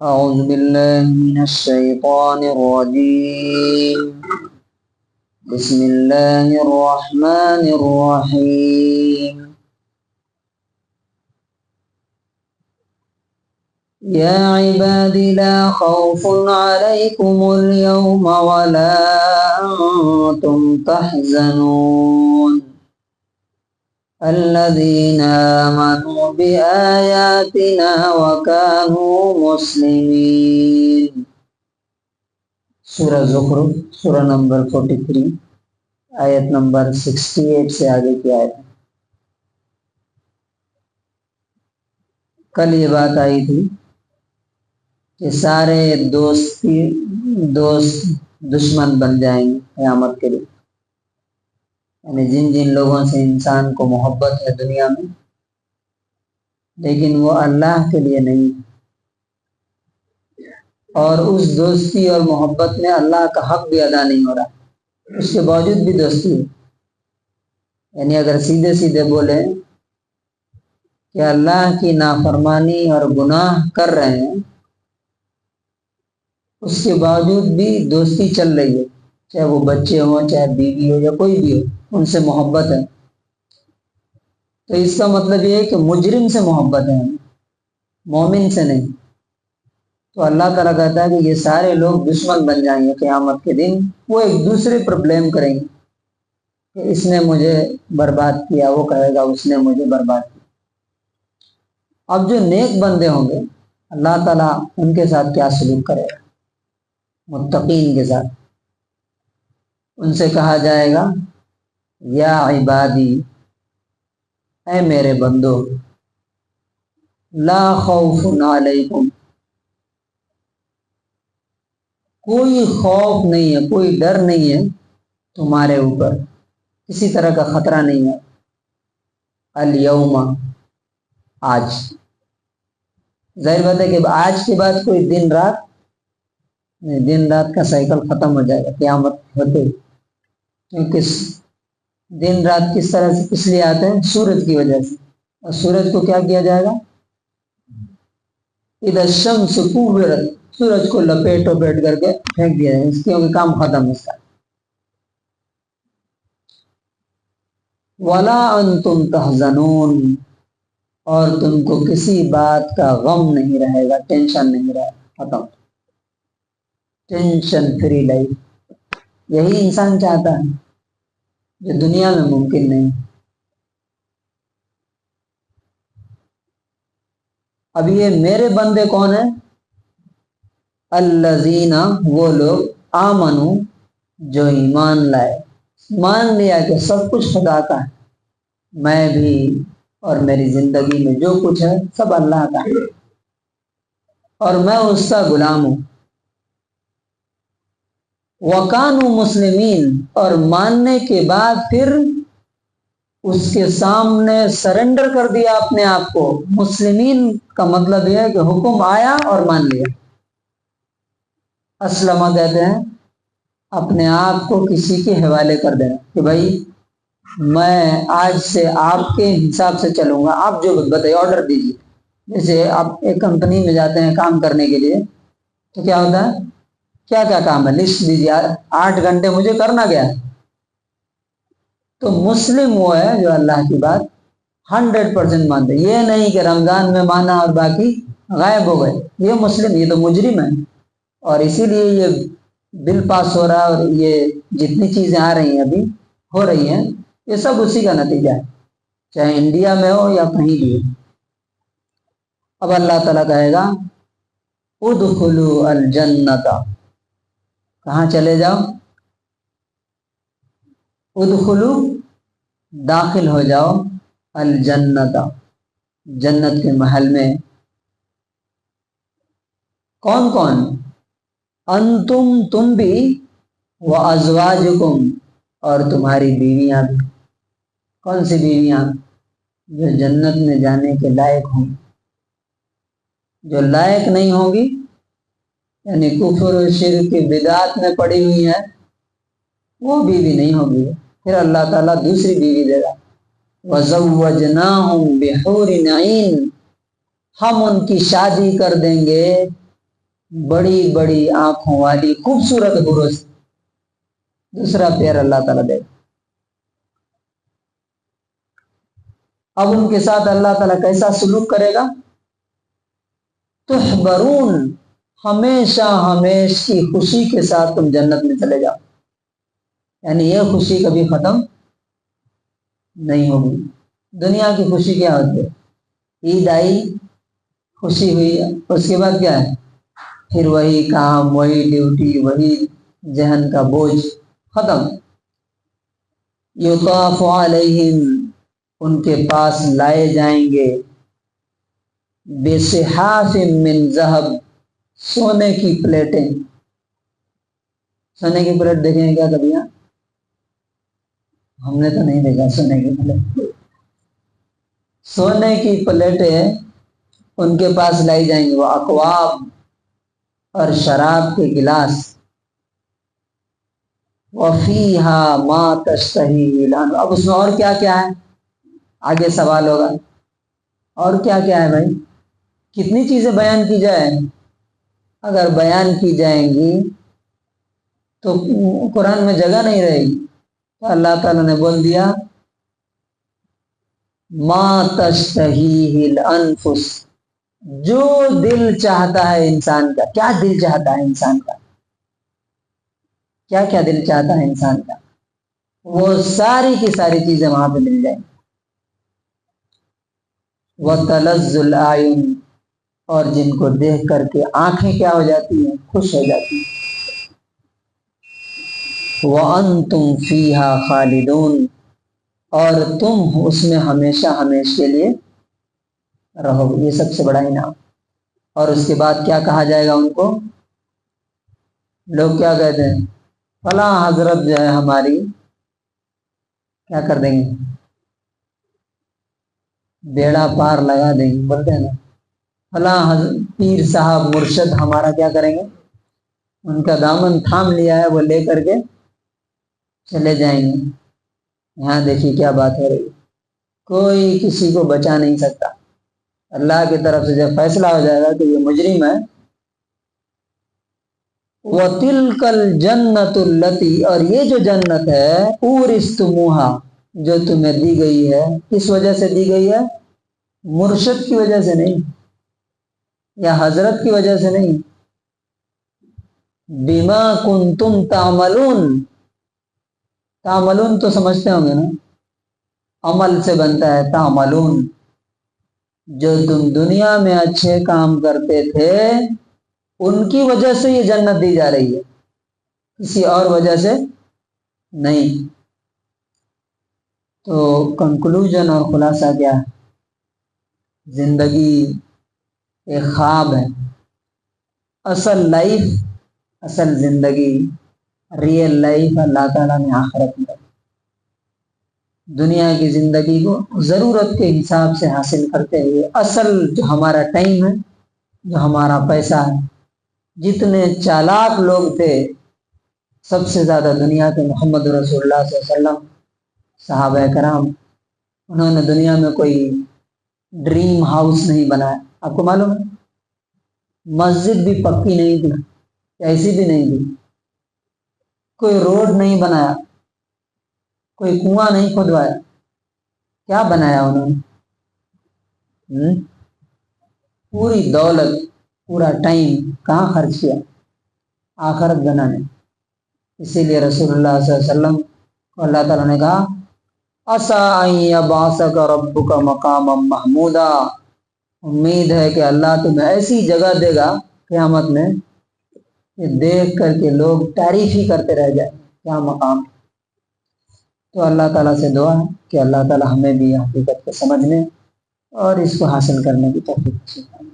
أعوذ بالله من الشيطان الرجيم. بسم الله الرحمن الرحيم. يا عباد لا خوف عليكم اليوم ولا أنتم تحزنون الذين آمنوا بآياتنا وكانوا مسلمين. سورہ زخرف سورہ نمبر 43 آیت نمبر 68 سے آگے کی آیت. کل یہ بات آئی تھی کہ سارے دوست دشمن بن جائیں گے قیامت کے لیے، یعنی جن جن لوگوں سے انسان کو محبت ہے دنیا میں، لیکن وہ اللہ کے لیے نہیں، اور اس دوستی اور محبت میں اللہ کا حق بھی ادا نہیں ہو رہا، اس کے باوجود بھی دوستی ہے. یعنی اگر سیدھے سیدھے بولے کہ اللہ کی نافرمانی اور گناہ کر رہے ہیں، اس کے باوجود بھی دوستی چل رہی ہے، چاہے وہ بچے ہوں، چاہے بیوی ہو یا کوئی بھی ہو، ان سے محبت ہے. تو اس کا مطلب یہ ہے کہ مجرم سے محبت ہے، مومن سے نہیں. تو اللہ تعالیٰ کہتا ہے کہ یہ سارے لوگ دشمن بن جائیں گے قیامت کے دن. وہ ایک دوسرے پر بلیم کریں گے کہ اس نے مجھے برباد کیا، وہ کہے گا اس نے مجھے برباد کیا. اب جو نیک بندے ہوں گے اللہ تعالیٰ ان کے ساتھ کیا سلوک کرے گا؟ متقین کے ساتھ ان سے کہا جائے گا یا عبادی، اے میرے بندو، لا خوف علیکم، کوئی خوف نہیں ہے، کوئی ڈر نہیں ہے تمہارے اوپر، کسی طرح کا خطرہ نہیں ہے. الیوم، آج. ظاہر بات ہے کہ آج کے بعد کوئی دن رات نہیں، دن رات کا سائیکل ختم ہو جائے گا قیامت ہوتے. کیونکہ دن رات کس طرح سے کس لیے آتے ہیں؟ سورج کی وجہ سے. اور سورج کو کیا کیا جائے گا؟ اذا الشمس کورت، سورج کو لپیٹ کر کے پھینک دیا جائے، کیونکہ کام ختم اس کا. ولا انتم تحزنون، اور تم کو کسی بات کا غم نہیں رہے گا، ٹینشن نہیں رہے گا، ختم. ٹینشن فری لائف، یہی انسان چاہتا ہے جو دنیا میں ممکن نہیں. اب یہ میرے بندے کون ہیں؟ الذین، وہ لوگ، آمنو، جو ایمان لائے، مان لیا کہ سب کچھ خدا کا ہے، میں بھی اور میری زندگی میں جو کچھ ہے سب اللہ کا ہے، اور میں اس کا غلام ہوں. وَكَانُوا مسلمین، اور ماننے کے بعد پھر اس کے سامنے سرنڈر کر دیا اپنے آپ کو. مسلمین کا مطلب یہ ہے کہ حکم آیا اور مان لیا. اسلمہ کہتے ہیں اپنے آپ کو کسی کے حوالے کر دینا کہ بھائی میں آج سے آپ کے حساب سے چلوں گا، آپ جو بتائیے آرڈر دیجیے. جیسے آپ ایک کمپنی میں جاتے ہیں کام کرنے کے لیے، تو کیا ہوتا ہے؟ کیا کیا کام ہے لسٹ دیجیے، 8 گھنٹے مجھے کرنا گیا. تو مسلم وہ ہے جو اللہ کی بات 100% مانتے. یہ نہیں کہ رمضان میں مانا اور باقی غائب ہو گئے، یہ مسلم، یہ تو مجرم ہے. اور اسی لیے یہ بل پاس ہو رہا ہے، اور یہ جتنی چیزیں آ رہی ہیں ابھی ہو رہی ہیں، یہ سب اسی کا نتیجہ ہے، چاہے انڈیا میں ہو یا کہیں بھی ہو. اب اللہ تعالیٰ کہے گا ادخلوا الجنت، کہاں چلے جاؤ؟ ادخلوا، داخل ہو جاؤ، الجنت، جنت کے محل میں. کون کون؟ انتم، تم بھی، وازواجکم، اور تمہاری بیویاں بھی. کون سی بیویاں؟ جو جنت میں جانے کے لائق ہوں. جو لائق نہیں ہوں گی، یعنی کفر و شرک کی بدعات میں پڑی ہوئی ہیں، وہ بیوی نہیں ہوگی. پھر اللہ تعالیٰ دوسری بیوی دے گا. وَزَوَّجْنَاهُمْ بِحُورٍ عِينٍ، ہم ان کی شادی کر دیں گے بڑی بڑی آنکھوں والی خوبصورت حوروں سے دوسرا پیار اللہ تعالیٰ دے گا۔ اب ان کے ساتھ اللہ تعالیٰ کیسا سلوک کرے گا؟ تحبرون، ہمیشہ ہمیش کی خوشی کے ساتھ تم جنت میں چلے جاؤ، یعنی یہ خوشی کبھی ختم نہیں ہوگی۔ دنیا کی خوشی کیا ہوتی ہے؟ عید آئی، خوشی ہوئی، اس کے بعد کیا ہے؟ پھر وہی کام، وہی ڈیوٹی، وہی ذہن کا بوجھ، ختم۔ یطاف علیہم، ان کے پاس لائے جائیں گے، بصحاف من ذہب، سونے کی پلیٹیں۔ سونے کی پلیٹ دیکھیں گے کیا کبھی؟ ہم نے تو نہیں دیکھا سونے کی پلیٹ۔ سونے کی پلیٹیں ان کے پاس لائی جائیں گی، وہ اکواب اور شراب کے گلاس، وَفِيهَا مَا تَشْتَهِيهِ الْأَنْعَامُ۔ اب اس میں اور کیا کیا ہے؟ آگے سوال ہوگا اور کیا کیا ہے بھائی؟ کتنی چیزیں بیان کی جائیں؟ اگر بیان کی جائیں گی تو قرآن میں جگہ نہیں رہے گی، تو اللہ تعالیٰ نے بول دیا مَا تَشْتَهِيهِ الْأَنفُسُ، جو دل چاہتا ہے انسان کا۔ کیا دل چاہتا ہے انسان کا؟ کیا کیا دل چاہتا ہے انسان کا؟ وہ ساری کی ساری چیزیں وہاں پہ مل جائیں۔ وَتَلَذُّ الْأَعْيُنُ، اور جن کو دیکھ کر کے آنکھیں کیا ہو جاتی ہیں؟ خوش ہو جاتی ہیں۔ وَأَنْتُمْ فِيهَا خَالِدُونَ، اور تم اس میں ہمیشہ ہمیش کے لیے رہو گے۔ یہ سب سے بڑا انعام۔ اور اس کے بعد کیا کہا جائے گا ان کو؟ لوگ کیا کہتے ہیں؟ فلاں حضرت جو ہے ہماری کیا کر دیں گے؟ بیڑا پار لگا دیں گے، بولتے ہیں نا، فلاں پیر صاحب مرشد ہمارا کیا کریں گے؟ ان کا دامن تھام لیا ہے، وہ لے کر کے چلے جائیں گے۔ یہاں دیکھیے کیا بات ہو رہی ہے، کوئی کسی کو بچا نہیں سکتا۔ اللہ کی طرف سے جب فیصلہ ہو جائے گا کہ یہ مجرم ہے، وَتِلْكَ الْجَنَّةُ الَّتِي، اور یہ جو جنت ہے، اورثتموها، جو تمہیں دی گئی ہے، کس وجہ سے دی گئی ہے؟ مرشد کی وجہ سے نہیں، یا حضرت کی وجہ سے نہیں، بما کنتم تعملون۔ تعملون تو سمجھتے ہوں گے نا، عمل سے بنتا ہے تعملون۔ جو تم دنیا میں اچھے کام کرتے تھے ان کی وجہ سے یہ جنت دی جا رہی ہے، کسی اور وجہ سے نہیں۔ تو کنکلوژن اور خلاصہ کیا ہے؟ زندگی ایک خواب ہے، اصل لائف، اصل زندگی، ریئل لائف اللہ تعالیٰ نے آخرت میں۔ دنیا کی زندگی کو ضرورت کے حساب سے حاصل کرتے ہوئے، اصل جو ہمارا ٹائم ہے، جو ہمارا پیسہ ہے، جتنے چالاک لوگ تھے سب سے زیادہ دنیا کے محمد رسول اللہ صلی اللہ علیہ وسلم، صحابہ کرام، انہوں نے دنیا میں کوئی ڈریم ہاؤس نہیں بنایا۔ آپ کو معلوم ہے مسجد بھی پکی نہیں تھی، ایسی بھی نہیں تھی، کوئی روڈ نہیں بنایا، کوئی کنواں نہیں کھدوایا۔ کیا بنایا انہوں نے؟ پوری دولت، پورا ٹائم کہاں خرچ کیا؟ آخرت بنانے۔ اسی لیے رسول اللہ صلی اللہ علیہ وسلم کو اللہ تعالیٰ نے کہا عَسَىٰ أَن يَبْعَثَكَ رَبُّكَ مَقَامًا مَحْمُودًا، امید ہے کہ اللہ تمہیں ایسی جگہ دے گا قیامت میں کہ دیکھ کر کے لوگ تعریف ہی کرتے رہ جائیں، کیا مقام۔ تو اللہ تعالیٰ سے دعا ہے کہ اللہ تعالیٰ ہمیں بھی حقیقت کو سمجھنے اور اس کو حاصل کرنے کی توفیق دے۔